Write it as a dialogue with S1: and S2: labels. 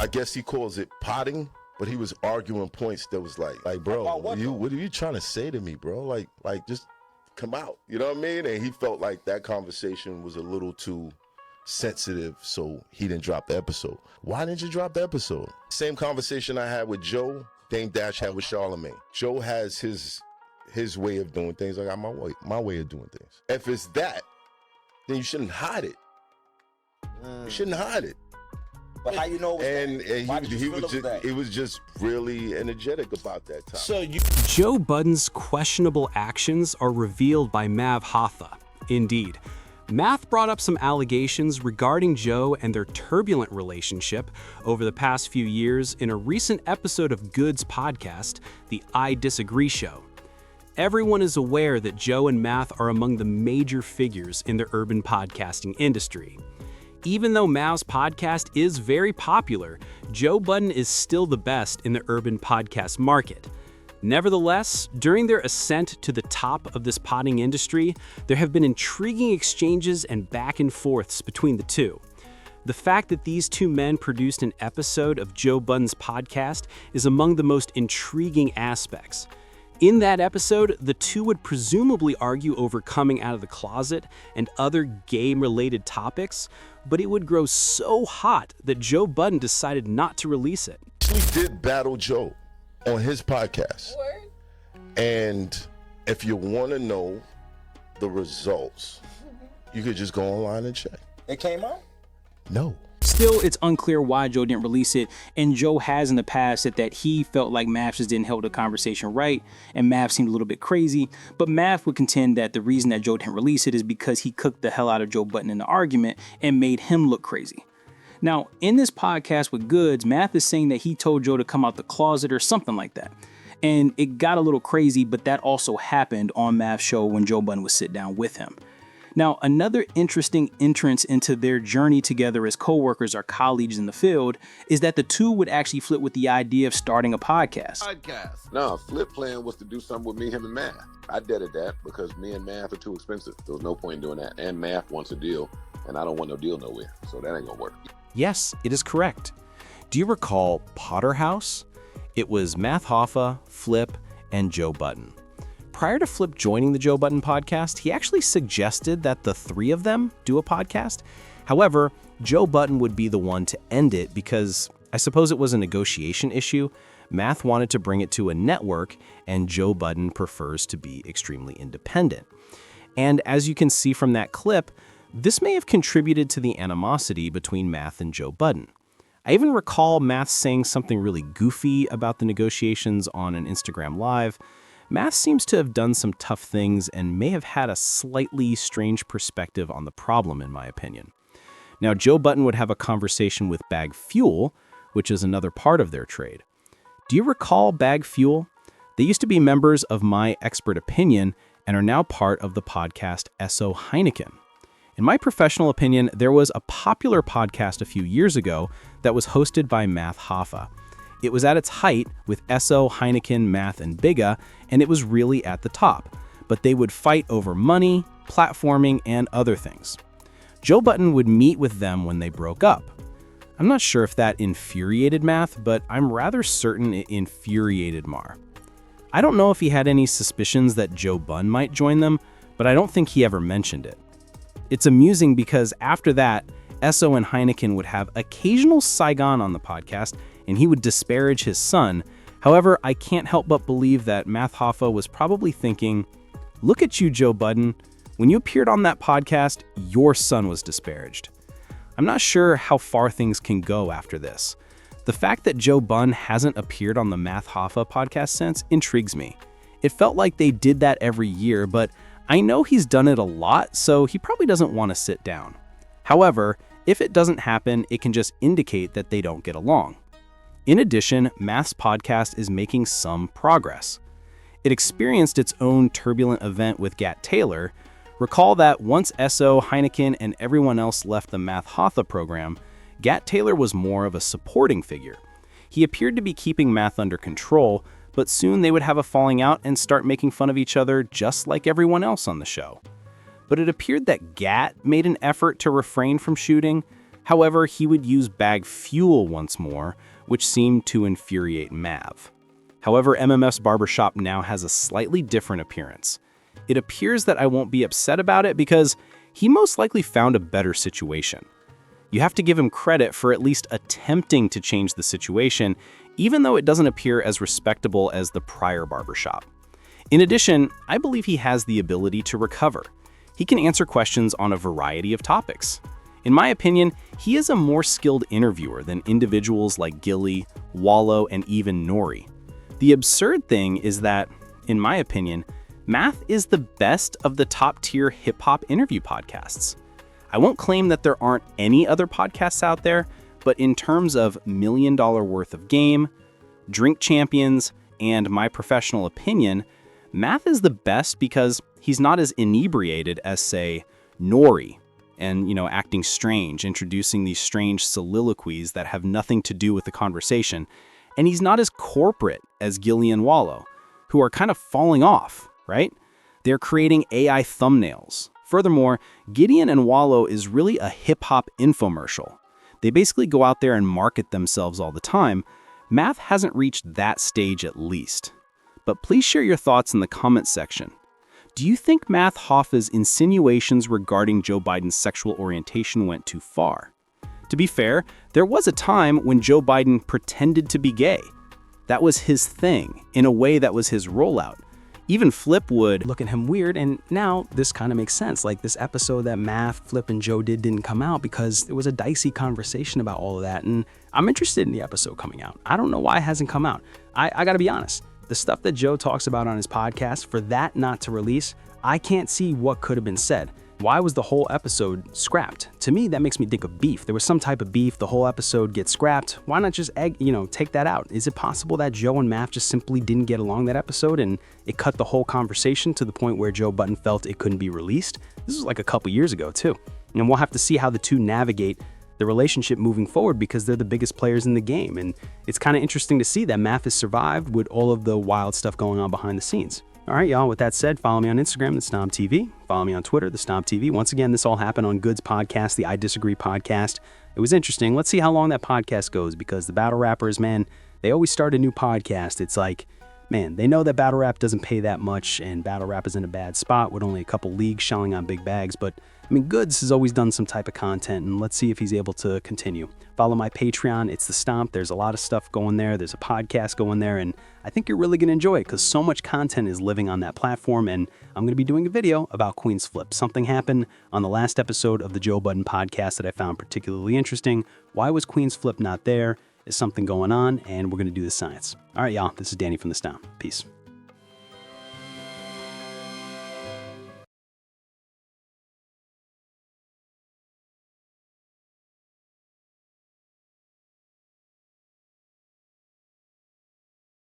S1: I guess he calls it potting, but he was arguing points that was like, bro, what are you trying to say to me, bro? Like just come out. You know what I mean? And he felt like that conversation was a little too sensitive, so he didn't drop the episode. Why didn't you drop the episode? Same conversation I had with Joe, Dame Dash had with Charlamagne. Joe has his way of doing things. I got my way of doing things. If it's that, then you shouldn't hide it. You shouldn't hide it.
S2: But how you know?
S1: He was just really energetic about that time.
S3: Joe Budden's questionable actions are revealed by Mav Hoffa. Indeed, Math brought up some allegations regarding Joe and their turbulent relationship over the past few years in a recent episode of Good's podcast, The I Disagree Show. Everyone is aware that Joe and Math are among the major figures in the urban podcasting industry. Even though Mav's podcast is very popular, Joe Budden is still the best in the urban podcast market. Nevertheless, during their ascent to the top of this podding industry, there have been intriguing exchanges and back and forths between the two. The fact that these two men produced an episode of Joe Budden's podcast is among the most intriguing aspects. In that episode, the two would presumably argue over coming out of the closet and other game-related topics, but it would grow so hot that Joe Budden decided not to release it.
S1: We did battle Joe on his podcast. And if you want to know the results, you could just go online and check.
S2: It came out?
S1: No.
S4: Still, it's unclear why Joe didn't release it, and Joe has in the past said that he felt like Math just didn't hold the conversation right, and Math seemed a little bit crazy, but Math would contend that the reason that Joe didn't release it is because he cooked the hell out of Joe Budden in the argument and made him look crazy. Now, in this podcast with Goods, Math is saying that he told Joe to come out the closet or something like that, and it got a little crazy, but that also happened on Math's show when Joe Budden would sit down with him. Now, another interesting entrance into their journey together as co-workers or colleagues in the field is that the two would actually flip with the idea of starting a podcast.
S5: No, Flip plan was to do something with me, him, and Math. I deaded that because me and Math are too expensive. There was no point in doing that. And Math wants a deal, and I don't want no deal nowhere. So that ain't gonna work.
S6: Yes, it is correct. Do you recall Potter House? It was Math Hoffa, Flip, and Joe Budden. Prior to Flip joining the Joe Budden podcast, he actually suggested that the three of them do a podcast. However, Joe Budden would be the one to end it because I suppose it was a negotiation issue. Math wanted to bring it to a network, and Joe Budden prefers to be extremely independent. And as you can see from that clip, this may have contributed to the animosity between Math and Joe Budden. I even recall Math saying something really goofy about the negotiations on an Instagram Live. Math seems to have done some tough things and may have had a slightly strange perspective on the problem, in my opinion. Now, Joe Budden would have a conversation with Bag Fuel, which is another part of their trade. Do you recall Bag Fuel? They used to be members of My Expert Opinion and are now part of the podcast SO Heineken. In my professional opinion, there was a popular podcast a few years ago that was hosted by Math Hoffa. It was at its height with SO, Heineken, Math, and Bigga, and it was really at the top. But they would fight over money, platforming, and other things. Joe Budden would meet with them when they broke up. I'm not sure if that infuriated Math, but I'm rather certain it infuriated Mar. I don't know if he had any suspicions that Joe Budden might join them, but I don't think he ever mentioned it. It's amusing because after that, SO and Heineken would have occasional Saigon on the podcast, and he would disparage his son. However, I can't help but believe that Math Hoffa was probably thinking, look at you, Joe Budden. When you appeared on that podcast, your son was disparaged. I'm not sure how far things can go after this. The fact that Joe Budden hasn't appeared on the Math Hoffa podcast since intrigues me. It felt like they did that every year, but I know he's done it a lot, so he probably doesn't want to sit down. However, if it doesn't happen, it can just indicate that they don't get along. In addition, Math's podcast is making some progress. It experienced its own turbulent event with Gat Taylor. Recall that once SO, Heineken, and everyone else left the Math Hoffa program, Gat Taylor was more of a supporting figure. He appeared to be keeping Math under control, but soon they would have a falling out and start making fun of each other just like everyone else on the show. But it appeared that Gat made an effort to refrain from shooting. However, he would use bag fuel once more, which seemed to infuriate Mav. However, MMF's barbershop now has a slightly different appearance. It appears that I won't be upset about it because he most likely found a better situation. You have to give him credit for at least attempting to change the situation, even though it doesn't appear as respectable as the prior barbershop. In addition, I believe he has the ability to recover. He can answer questions on a variety of topics. In my opinion, he is a more skilled interviewer than individuals like Gilly, Wallow, and even Nori. The absurd thing is that, in my opinion, Math is the best of the top-tier hip-hop interview podcasts. I won't claim that there aren't any other podcasts out there, but in terms of $1 million worth of game, Drink Champions, and my professional opinion, Math is the best because he's not as inebriated as, say, Nori, and, acting strange, introducing these strange soliloquies that have nothing to do with the conversation. And he's not as corporate as Gilly and Wallow, who are kind of falling off, right? They're creating AI thumbnails. Furthermore, Gideon and Wallow is really a hip-hop infomercial. They basically go out there and market themselves all the time. Math hasn't reached that stage at least. But please share your thoughts in the comments section. Do you think Math Hoffa's insinuations regarding Joe Biden's sexual orientation went too far? To be fair, there was a time when Joe Biden pretended to be gay. That was his thing. In a way, that was his rollout. Even Flip would
S3: Look at him weird, and now this kind of makes sense. Like this episode that Math, Flip, and Joe didn't come out because it was a dicey conversation about all of that, and I'm interested in the episode coming out. I don't know why it hasn't come out. I gotta be honest. The stuff that Joe talks about on his podcast, for that not to release, I can't see what could have been said. Why was the whole episode scrapped? To me, that makes me think of beef. There was some type of beef, the whole episode gets scrapped. Why not just take that out? Is it possible that Joe and Math just simply didn't get along that episode and it cut the whole conversation to the point where Joe Budden felt it couldn't be released? This was like a couple years ago too. And we'll have to see how the two navigate the relationship moving forward because they're the biggest players in the game. And it's kind of interesting to see that Math has survived with all of the wild stuff going on behind the scenes. All right, y'all, with that said, follow me on Instagram, The Snob TV. Follow me on Twitter, The Snob TV. Once again, this all happened on Good's podcast, the I Disagree podcast. It was interesting. Let's see how long that podcast goes because the battle rappers, man, they always start a new podcast. It's like, man, they know that battle rap doesn't pay that much and battle rap is in a bad spot with only a couple leagues shelling on big bags. But I mean, Goods has always done some type of content, and let's see if he's able to continue. Follow my Patreon. It's The Stomp. There's a lot of stuff going there. There's a podcast going there, and I think you're really going to enjoy it because so much content is living on that platform, and I'm going to be doing a video about Queen's Flip. Something happened on the last episode of the Joe Budden podcast that I found particularly interesting. Why was Queen's Flip not there? Is something going on? And we're going to do the science. All right, y'all. This is Danny from The Stomp. Peace.